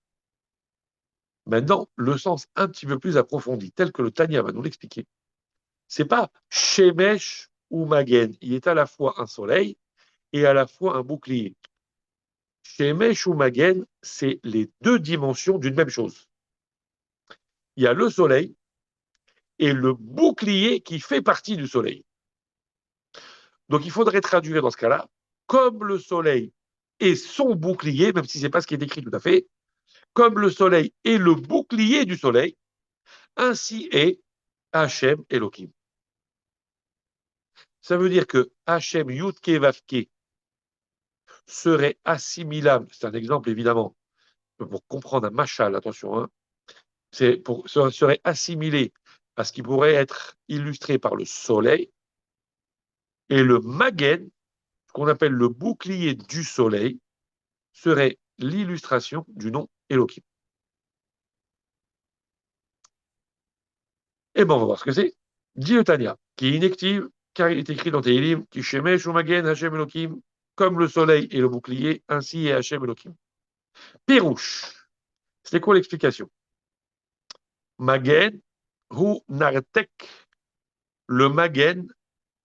Maintenant, le sens un petit peu plus approfondi, tel que le Tanya va nous l'expliquer, c'est pas Shemesh ou Magen. Il est à la fois un soleil et à la fois un bouclier. Shemesh ou Magen, c'est les deux dimensions d'une même chose. Il y a le soleil et le bouclier qui fait partie du soleil. Donc il faudrait traduire dans ce cas-là, comme le soleil et son bouclier, même si ce n'est pas ce qui est écrit tout à fait, comme le soleil est le bouclier du soleil, ainsi est Hachem Elohim. Ça veut dire que Hachem Yudke Vavke serait assimilable, c'est un exemple évidemment, pour comprendre un machal, attention, hein, serait assimilé à ce qui pourrait être illustré par le soleil, et le Magen, ce qu'on appelle le bouclier du soleil, serait l'illustration du nom Elohim. Et bon, on va voir ce que c'est. Dit le Tanya, qui est inactive, car il est écrit dans Tehillim, qui shemesh ou magen Hachem Elohim, comme le soleil et le bouclier, ainsi est Hachem Elohim. Pirouche. C'est quoi l'explication? Magen ou nartek. Le magen,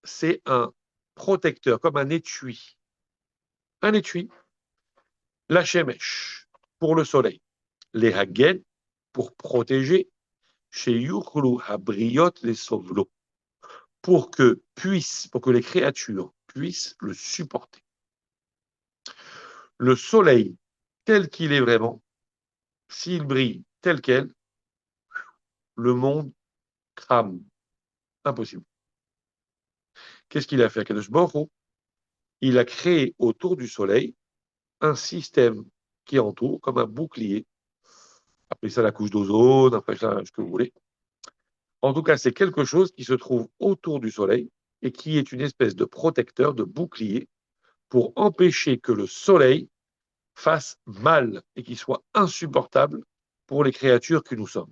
c'est un protecteur, comme un étui. Un étui. La shemesh, pour le soleil. Les hagen, pour protéger. Chez Yuchlu Habriot les Sovlo. Pour que les créatures puissent le supporter. Le soleil, tel qu'il est vraiment, s'il brille tel quel, le monde crame. Impossible. Qu'est-ce qu'il a fait, Kadosh Baruch Hu? Il a créé autour du soleil un système qui entoure comme un bouclier. Appelez ça la couche d'ozone, appelez ça ce que vous voulez. En tout cas, c'est quelque chose qui se trouve autour du soleil et qui est une espèce de protecteur, de bouclier, pour empêcher que le soleil fasse mal et qu'il soit insupportable pour les créatures que nous sommes.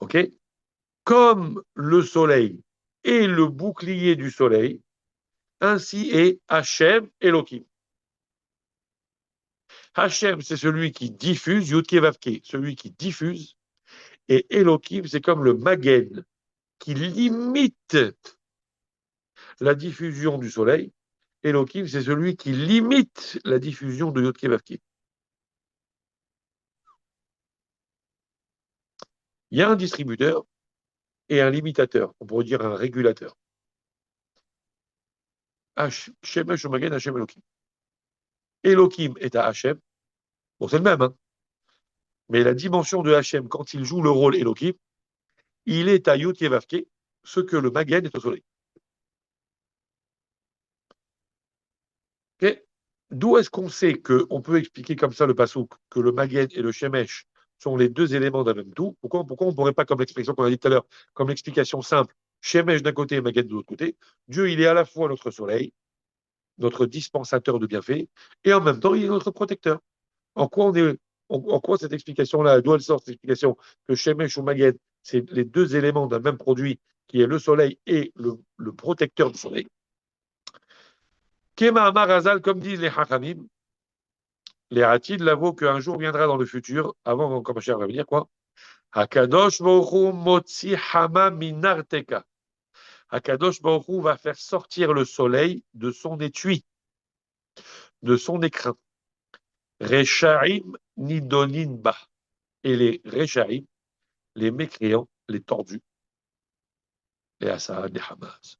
OK? Comme le soleil est le bouclier du soleil, ainsi est Hachem Elohim. Hachem, c'est celui qui diffuse, Yudke Vavke, celui qui diffuse, et Elohim, c'est comme le Magen, qui limite la diffusion du soleil. Elohim, c'est celui qui limite la diffusion de Yudke Vavke. Il y a un distributeur et un limitateur, on pourrait dire un régulateur. Shemesh Magen Hachem Elohim. Elohim est à Hachem. Bon, c'est le même, hein. Mais la dimension de Hachem, quand il joue le rôle Elohim, il est à Yud Yevavke, ce que le Magen est au soleil. Okay. D'où est-ce qu'on sait qu'on peut expliquer comme ça le pasouk, que le Magen et le Shemesh sont les deux éléments d'un même tout? Pourquoi on ne pourrait pas, comme l'expression qu'on a dit tout à l'heure, comme l'explication simple, Shemesh d'un côté et Magen de l'autre côté? Dieu, il est à la fois notre soleil, notre dispensateur de bienfaits, et en même temps, il est notre protecteur. En quoi cette explication-là, d'où elle sort cette explication que Shemesh ou Magen, c'est les deux éléments d'un même produit, qui est le soleil et le protecteur du soleil. Kema Amar Hazal, comme disent les Hachamim, les Hatid l'avouent qu'un jour viendra dans le futur, avant quand Mashiach va venir, quoi. Hakadosh Baruch Hu motzi hama minarteka. Hakadosh Baruch Hu va faire sortir le soleil de son étui, de son écrin. Rechaim nidonin ba. Et les Rechaim, les mécréants, les tordus, les Assad, les Hamas.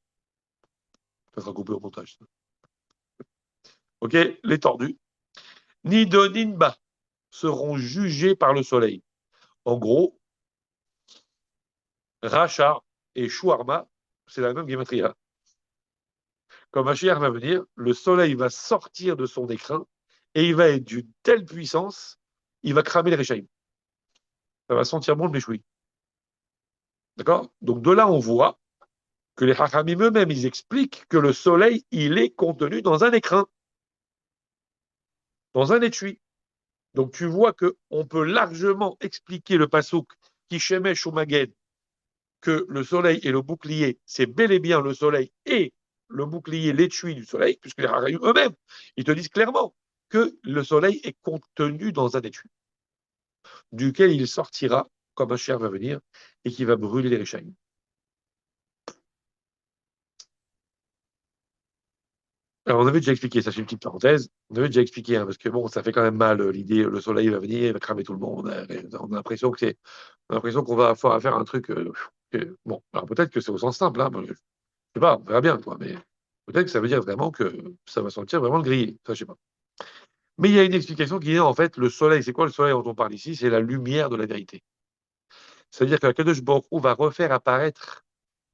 Ça sera coupé au montage. Ok, les tordus. Nidonin ba seront jugés par le soleil. En gros, Racha et Shuarma, c'est la même gématria. Quand Mashiach va venir, le soleil va sortir de son écrin et il va être d'une telle puissance, il va cramer les Rechaim. Ça va sentir bon le méchoui. D'accord? Donc de là, on voit que les Hachamim eux-mêmes, ils expliquent que le soleil, il est contenu dans un écrin, dans un étui. Donc tu vois qu'on peut largement expliquer le pasouk qui shemesh ou magen, que le soleil et le bouclier, c'est bel et bien le soleil et le bouclier, l'étui du soleil, puisque les Hachamim eux-mêmes, ils te disent clairement que le soleil est contenu dans un étui, duquel il sortira comme un chien va venir et qui va brûler les Rechaim. Alors, on avait déjà expliqué, ça c'est une petite parenthèse, on avait déjà expliqué, hein, parce que bon, ça fait quand même mal l'idée, le soleil va venir, il va cramer tout le monde, on a l'impression que on a l'impression qu'on va faire un truc, bon, alors peut-être que c'est au sens simple, hein, je sais pas, on verra bien, quoi, mais peut-être que ça veut dire vraiment que ça va sentir vraiment le grillé, ça je sais pas. Mais il y a une explication qui est, en fait, le soleil, c'est quoi le soleil dont on parle ici? C'est la lumière de la vérité. C'est-à-dire que Kadosh Baruch Hu va refaire apparaître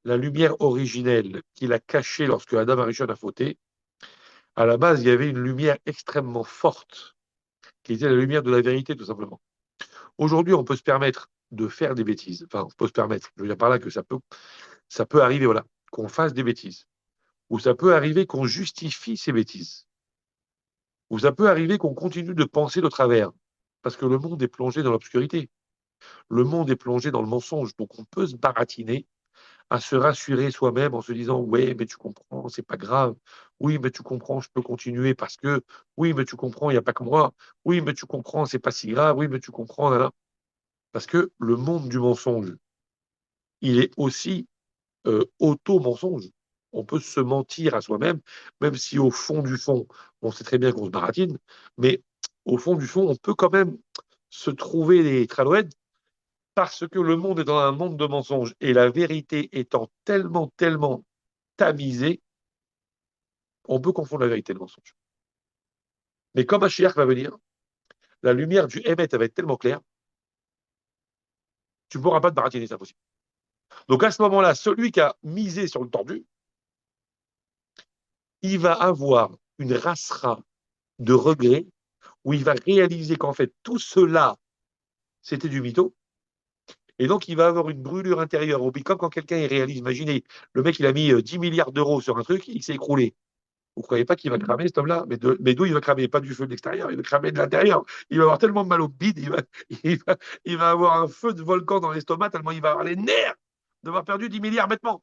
la lumière originelle qu'il a cachée lorsque Adam Arishon a fauté. À la base, il y avait une lumière extrêmement forte, qui était la lumière de la vérité, tout simplement. Aujourd'hui, on peut se permettre de faire des bêtises. Enfin, on peut se permettre. Je veux dire par là que ça peut arriver, voilà, qu'on fasse des bêtises. Ou ça peut arriver qu'on justifie ces bêtises. Ou ça peut arriver qu'on continue de penser de travers. Parce que le monde est plongé dans l'obscurité. Le monde est plongé dans le mensonge. Donc, on peut se baratiner à se rassurer soi-même en se disant ouais mais tu comprends c'est pas grave, oui mais tu comprends je peux continuer parce que oui mais tu comprends il n'y a pas que moi, oui mais tu comprends c'est pas si grave, oui mais tu comprends là, là. Parce que le monde du mensonge il est aussi auto-mensonge. On peut se mentir à soi-même, même si au fond du fond on sait très bien qu'on se baratine, mais au fond du fond on peut quand même se trouver des tralouettes parce que le monde est dans un monde de mensonges et la vérité étant tellement, tellement tamisée, on peut confondre la vérité et le mensonge. Mais comme Mashiach va venir, la lumière du Hémet va être tellement claire, tu ne pourras pas te baratiner, c'est impossible. Donc à ce moment-là, celui qui a misé sur le tordu, il va avoir une rasera de regret où il va réaliser qu'en fait tout cela, c'était du mytho. Et donc il va avoir une brûlure intérieure. Comme quand quelqu'un il réalise, imaginez, le mec il a mis 10 milliards d'euros sur un truc, il s'est écroulé. Vous ne croyez pas qu'il va cramer cet homme-là? Mais d'où il va cramer? Pas du feu de l'extérieur, il va cramer de l'intérieur. Il va avoir tellement mal au bide, il va avoir un feu de volcan dans l'estomac, tellement il va avoir les nerfs d'avoir perdu 10 milliards bêtement.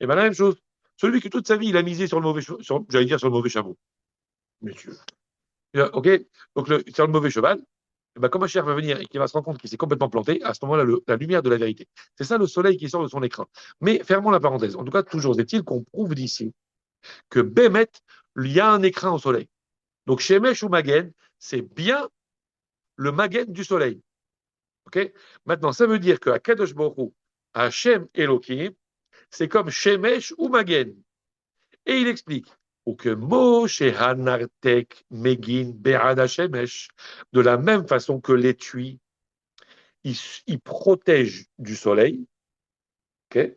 Et bien la même chose, celui que toute sa vie il a misé sur le mauvais cheval, j'allais dire sur le mauvais chameau. Monsieur. Ok, donc sur le mauvais cheval, et ben, comme un cher va venir et qu'il va se rendre compte qu'il s'est complètement planté, à ce moment-là, la lumière de la vérité. C'est ça le soleil qui sort de son écran. Mais fermons la parenthèse. En tout cas, toujours est-il qu'on prouve d'ici que Bémet, il y a un écrin au soleil. Donc, Shemesh ou Magen, c'est bien le Magen du soleil. Ok. Maintenant, ça veut dire qu'à Kadosh Baruch Hu, Hashem Elohim, c'est comme Shemesh ou Magen. Et il explique ou que Moshe Hanartek Megin Be'ad Shemesh, de la même façon que l'étui, il protège du soleil, ok.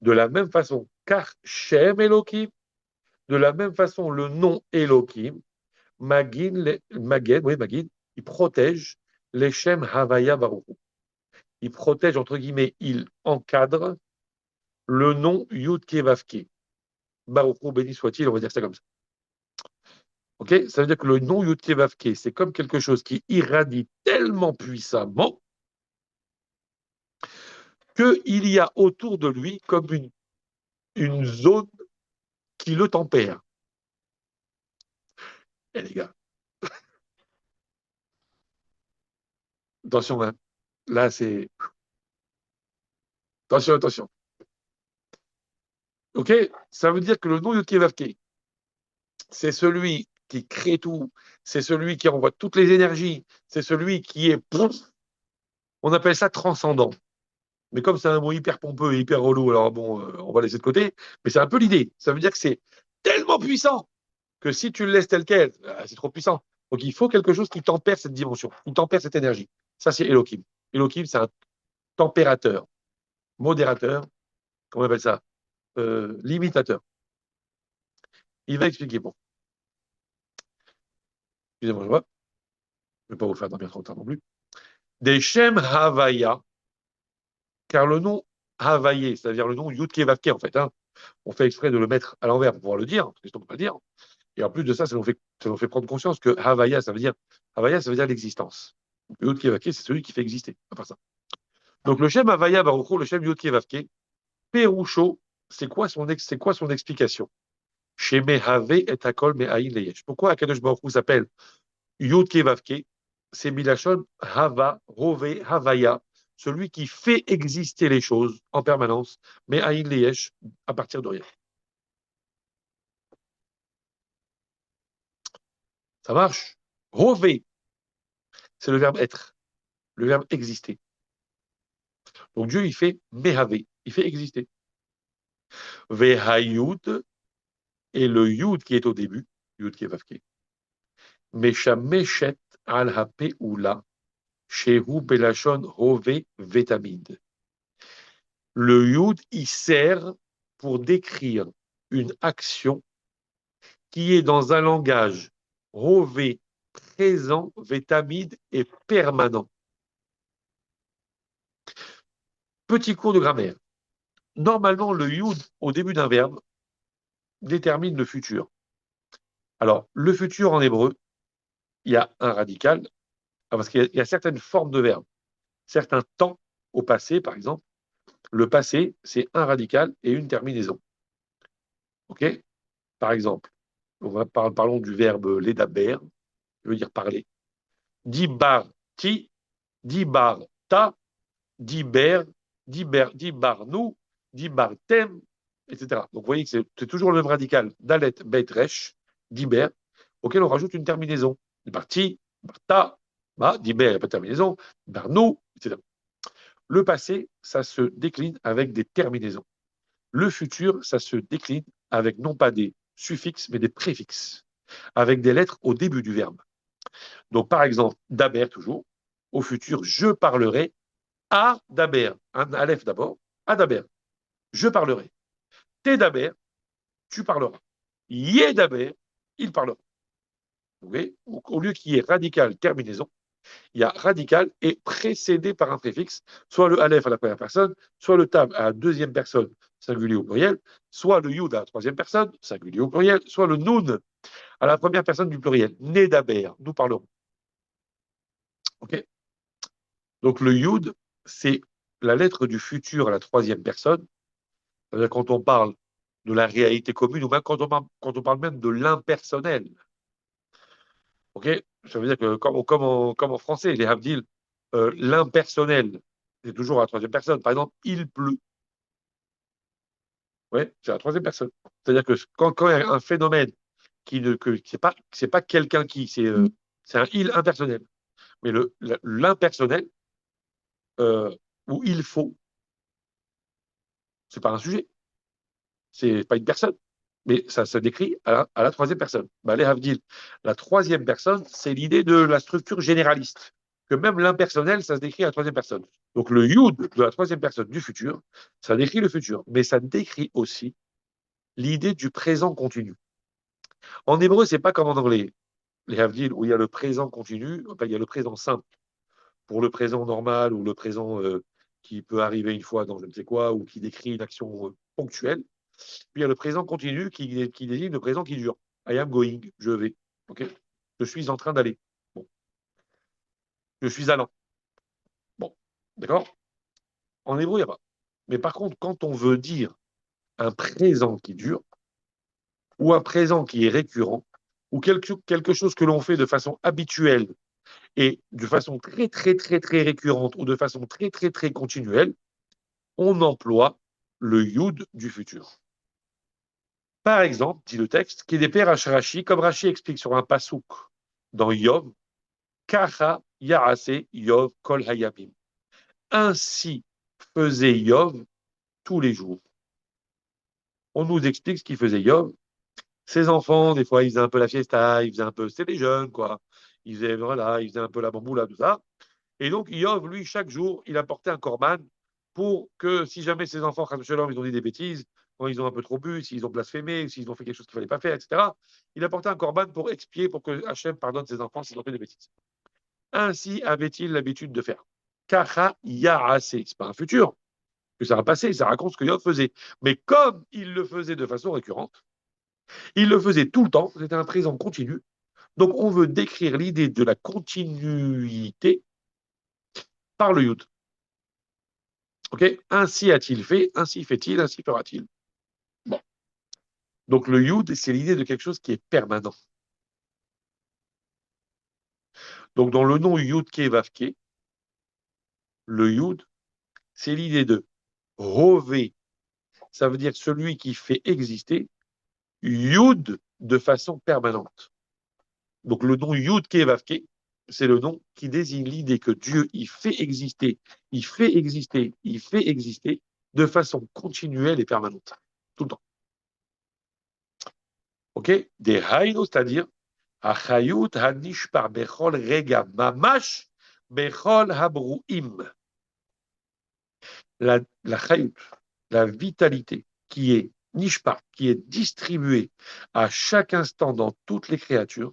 De la même façon, car Shem Elohim, de la même façon, le nom Elohim, Magin, oui, Magin, il protège les Shem Havaya Baruch. Il protège, entre guillemets, il encadre le nom Yud Kevavke. Baruch béni soit-il, on va dire ça comme ça. Ok. Ça veut dire que le nom Yud Kevavke, c'est comme quelque chose qui irradie tellement puissamment qu'il y a autour de lui comme une zone qui le tempère. Eh les gars, attention, hein. Là c'est... Attention, attention. Ok. Ça veut dire que le nom Yudkevavke, c'est celui qui crée tout, c'est celui qui envoie toutes les énergies, c'est celui qui est... On appelle ça transcendant. Mais comme c'est un mot hyper pompeux et hyper relou, alors bon, on va laisser de côté. Mais c'est un peu l'idée. Ça veut dire que c'est tellement puissant que si tu le laisses tel quel, c'est trop puissant. Donc il faut quelque chose qui tempère cette dimension, qui tempère cette énergie. Ça, c'est Elohim. Elohim, c'est un températeur, modérateur, comment on appelle ça? Limitateur. Il va expliquer. Bon, excusez-moi, je ne vais pas vous faire dormir trop tard non plus. Des Shem Havaya, car le nom Havaye, c'est-à-dire le nom Yudke Vavke, en fait, hein, on fait exprès de le mettre à l'envers pour pouvoir le dire, parce que sinon on ne peut pas le dire. Et en plus de ça, ça nous fait prendre conscience que Havaya, ça veut dire l'existence. Yud Kevavke, c'est celui qui fait exister. À part ça. Donc le Shem Havaya Baruch, le Shem Yud Kevavke, Perusho, c'est quoi son explication? Chez Mehave et Akol Mehaïn Leyesh. Pourquoi Akadosh Baruch Hu s'appelle Yud Kevavke? C'est Milachon Hava, Rove, Havaya, celui qui fait exister les choses en permanence, Mehaïn Leyesh, à partir de rien. Ça marche? Rove, c'est le verbe être, le verbe exister. Donc Dieu, il fait Mehavé, il fait exister. Vehayud, et le Yud qui est au début, Yud qui est Vavke. Meshameshet al hapeula, shehu belashon hove vetamid. Le Yud, il sert pour décrire une action qui est dans un langage hove, présent, vetamid et permanent. Petit cours de grammaire. Normalement, le Yud, au début d'un verbe, détermine le futur. Alors, le futur en hébreu, il y a un radical, parce qu'il y a certaines formes de verbes, certains temps au passé, par exemple. Le passé, c'est un radical et une terminaison. OK? Par exemple, parlons du verbe ledaber, qui veut dire parler. Dibar ti, dibar ta, diber, dibar nous, dibar tem, etc. Donc vous voyez que c'est toujours le même radical, dalet, bet, resh, diber, auquel on rajoute une terminaison. Dibar ti, dibar ta, diber, il n'y a pas de terminaison, dibar nous, etc. Le passé, ça se décline avec des terminaisons. Le futur, ça se décline avec non pas des suffixes, mais des préfixes, avec des lettres au début du verbe. Donc, par exemple, daber, toujours, au futur, je parlerai à daber, un aleph d'abord, à daber, je parlerai. Té daber, tu parleras. Yé daber, il parlera. Okay. Au lieu qu'il y ait radical, terminaison, il y a radical et précédé par un préfixe, soit le aleph à la première personne, soit le tab à la deuxième personne, singulier au pluriel, soit le yud à la troisième personne, singulier au pluriel, soit le nun à la première personne du pluriel. Nedaber, nous parlerons. Ok. Donc le yud, c'est la lettre du futur à la troisième personne. C'est-à-dire quand on parle de la réalité commune, ou même quand on parle même de l'impersonnel. Ok. Ça veut dire que comme en français, les Havdil, l'impersonnel, c'est toujours à la troisième personne. Par exemple, il pleut. Ouais, c'est la troisième personne. C'est-à-dire que quand il y a un phénomène qui ne que c'est pas quelqu'un qui, c'est un il impersonnel. Mais l'impersonnel où il faut, c'est pas un sujet, c'est pas une personne. Mais ça se décrit à la troisième personne. Bah, les Havdil, la troisième personne, c'est l'idée de la structure généraliste. Que même l'impersonnel, ça se décrit à la troisième personne. Donc le yud de la troisième personne du futur, ça décrit le futur. Mais ça décrit aussi l'idée du présent continu. En hébreu, c'est pas comme en anglais. Les Havdil, où il y a le présent continu, enfin, il y a le présent simple pour le présent normal ou le présent qui peut arriver une fois dans je ne sais quoi ou qui décrit une action ponctuelle. Puis il y a le présent continu qui désigne le présent qui dure. I am going, je vais. Ok. Je suis en train d'aller. Bon. Je suis allant. Bon. D'accord. En hébreu, il n'y a pas. Mais par contre, quand on veut dire un présent qui dure, ou un présent qui est récurrent, ou quelque chose que l'on fait de façon habituelle et de façon très, très, très, très récurrente, ou de façon très, très, très continuelle, on emploie le yud du futur. Par exemple, dit le texte, qui est Rashi, comme Rashi explique sur un pasouk dans Yov, Kacha Yaase Yov Kol Hayamim. Ainsi faisait Yov tous les jours. On nous explique ce qu'il faisait Yov. Ses enfants, des fois, ils faisaient un peu la fiesta, ils faisaient un peu, c'était des jeunes, quoi. Ils faisaient, voilà, ils faisaient un peu la bamboula, tout ça. Et donc, Yov, lui, chaque jour, il apportait un korban pour que si jamais ses enfants, ils ont dit des bêtises, quand ils ont un peu trop bu, s'ils ont blasphémé, s'ils ont fait quelque chose qu'il ne fallait pas faire, etc., il apportait un korban pour expier, pour que Hachem pardonne ses enfants s'ils ont fait des bêtises. Ainsi avait-il l'habitude de faire. Kacha Yaase, c'est pas un futur, que ça va passer, ça raconte ce que Yov faisait. Mais comme il le faisait de façon récurrente, il le faisait tout le temps, c'était un présent continu. Donc on veut décrire l'idée de la continuité par le Yud. Ok, ainsi a-t-il fait, ainsi fait-il, ainsi fera-t-il. Bon. Donc le Yud, c'est l'idée de quelque chose qui est permanent. Donc dans le nom Yud Ke Vav Ke, le Yud, c'est l'idée de Rové. Ça veut dire celui qui fait exister Yud de façon permanente. Donc le nom Yud Ke Vav Ke, c'est le nom qui désigne l'idée que Dieu, il fait exister, il fait exister, il fait exister de façon continuelle et permanente. Tout le temps. Ok? Des haïnos, c'est-à-dire Achayut hanishpar bechol rega mamash bechol habruim. La chayut, la vitalité qui est nishpar, qui est distribuée à chaque instant dans toutes les créatures,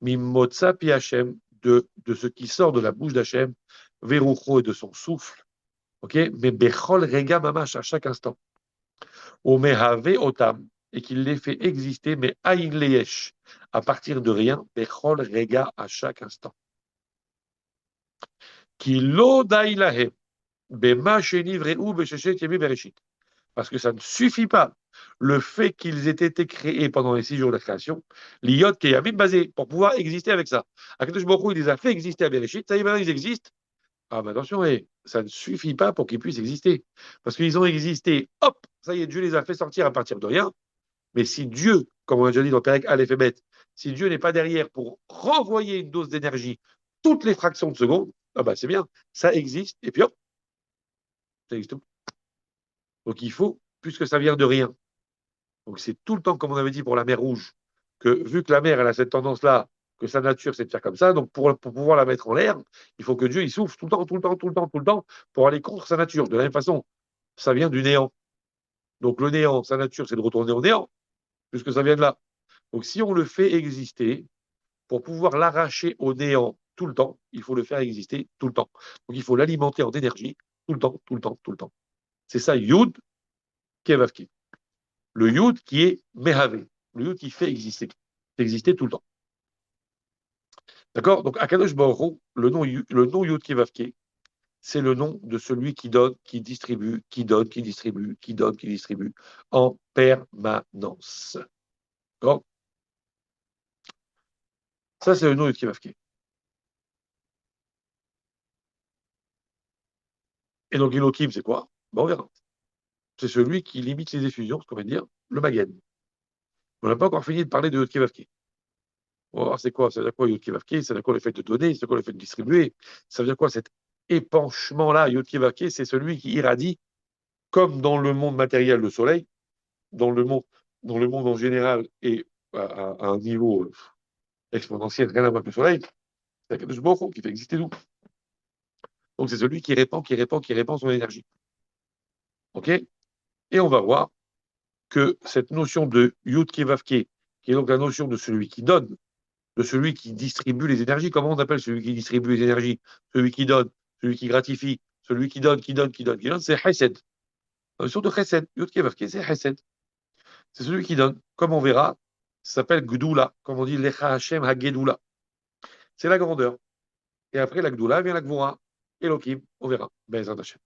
mimotza pi Hashem, de ce qui sort de la bouche d'Hachem, verucho et de son souffle, ok? Mais bechol rega mamash à chaque instant. Omehave otam, et qu'il les fait exister, mais aïn leyesh, à partir de rien, bechol rega à chaque instant. Ki lo dailahem, bema shenivreu besheshet yemi bereshit. Parce que ça ne suffit pas. Le fait qu'ils aient été créés pendant les 6 jours de la création, l'iyot keyamim basé, pour pouvoir exister avec ça. Akadosh Baruch Hu, il les a fait exister à Bereshit, ça y est, maintenant ils existent. Ah, mais attention, ça ne suffit pas pour qu'ils puissent exister. Parce qu'ils ont existé, hop, ça y est, Dieu les a fait sortir à partir de rien. Mais si Dieu, comme on a déjà dit dans Perek Aleph et Bet, si Dieu n'est pas derrière pour renvoyer une dose d'énergie toutes les fractions de seconde, ah bah c'est bien, ça existe, et puis hop, ça existe. Donc il faut, puisque ça vient de rien, donc c'est tout le temps, comme on avait dit pour la mer Rouge, que vu que la mer, elle a cette tendance-là, que sa nature, c'est de faire comme ça, donc pour pouvoir la mettre en l'air, il faut que Dieu, il souffle tout le temps, tout le temps, tout le temps, tout le temps, pour aller contre sa nature. De la même façon, ça vient du néant. Donc le néant, sa nature, c'est de retourner au néant, puisque ça vient de là. Donc si on le fait exister, pour pouvoir l'arracher au néant tout le temps, il faut le faire exister tout le temps. Donc il faut l'alimenter en énergie tout le temps, tout le temps, tout le temps. C'est ça, Yud Kevavki. Le Yud qui est Mehavé, le Yud qui fait exister tout le temps. D'accord? Donc Akadosh Baruch Hu, le nom Yud Kevavki, c'est le nom de celui qui donne, qui distribue, qui donne, qui distribue, qui donne, qui distribue en permanence. D'accord? Ça, c'est le nom Yud Kevavki. Et donc Elohim, c'est quoi? On verra. C'est celui qui limite les effusions, ce qu'on va dire, le Magen. On n'a pas encore fini de parler de Yud-Kevavki. On va voir c'est quoi, ça veut dire quoi Yud-Kevavki, ça veut dire quoi le fait de donner, ça veut dire quoi le fait de distribuer, ça veut dire quoi cet épanchement-là, Yud-Kevavki, c'est celui qui irradie, comme dans le monde matériel, le soleil, dans le monde, dans le monde en général et à un niveau exponentiel, rien à voir avec le soleil, c'est Akadosh Baruch Hu qui fait exister tout. Donc c'est celui qui répand, qui répand, qui répand son énergie. OK? Et on va voir que cette notion de Yud-Kevavki, qui est donc la notion de celui qui donne, de celui qui distribue les énergies. Comment on appelle celui qui distribue les énergies? Celui qui donne, celui qui gratifie, celui qui donne, qui donne, qui donne, qui donne, c'est Chesed. La notion de Chesed, Yud Kevavke, c'est Chesed. C'est celui qui donne. Comme on verra, ça s'appelle Gdoula, comme on dit Lecha Hashem HaGedoula. C'est la grandeur. Et après la Gdoula vient la Gvura, Elohim, on verra. Bezrat Hashem.